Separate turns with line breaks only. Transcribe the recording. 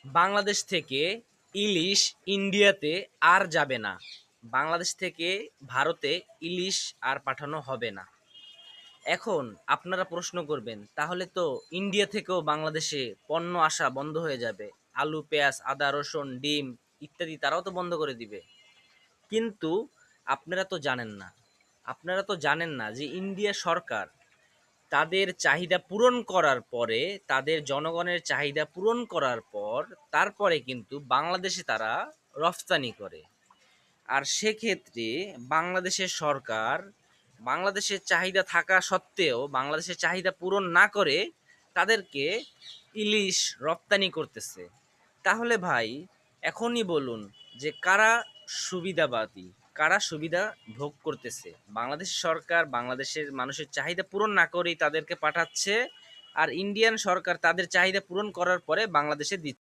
বাংলাদেশ থেকে ইলিশ ইন্ডিয়াতে আর যাবে না। বাংলাদেশ থেকে ভারতে ইলিশ আর পাঠানো হবে না। এখন আপনারা প্রশ্ন করবেন, তাহলে তো ইন্ডিয়া থেকেও বাংলাদেশে পণ্য আসা বন্ধ হয়ে যাবে। আলু, পেঁয়াজ, আদা, রসুন, ডিম ইত্যাদি তারাও তো বন্ধ করে দিবে। কিন্তু আপনারা তো জানেন না, যে ইন্ডিয়া সরকার তাদের চাহিদা পূরণ করার পরে, তাদের জনগণের চাহিদা পূরণ করার পর তারপরে কিন্তু বাংলাদেশে তারা রফতানি করে। আর সেক্ষেত্রে বাংলাদেশের সরকার বাংলাদেশের চাহিদা থাকা সত্ত্বেও বাংলাদেশের চাহিদা পূরণ না করে তাদেরকে ইলিশ রপ্তানি করতেছে। তাহলে ভাই এখনই বলুন যে কারা সুবিধাবাদী, কারা সুবিধা ভোগ করতেছে? বাংলাদেশ সরকার বাংলাদেশের মানুষের চাহিদা পূরণ না করেই তাদেরকে পাঠাচ্ছে, আর ইন্ডিয়ান সরকার তাদের চাহিদা পূরণ করার পরে বাংলাদেশে দিচ্ছে।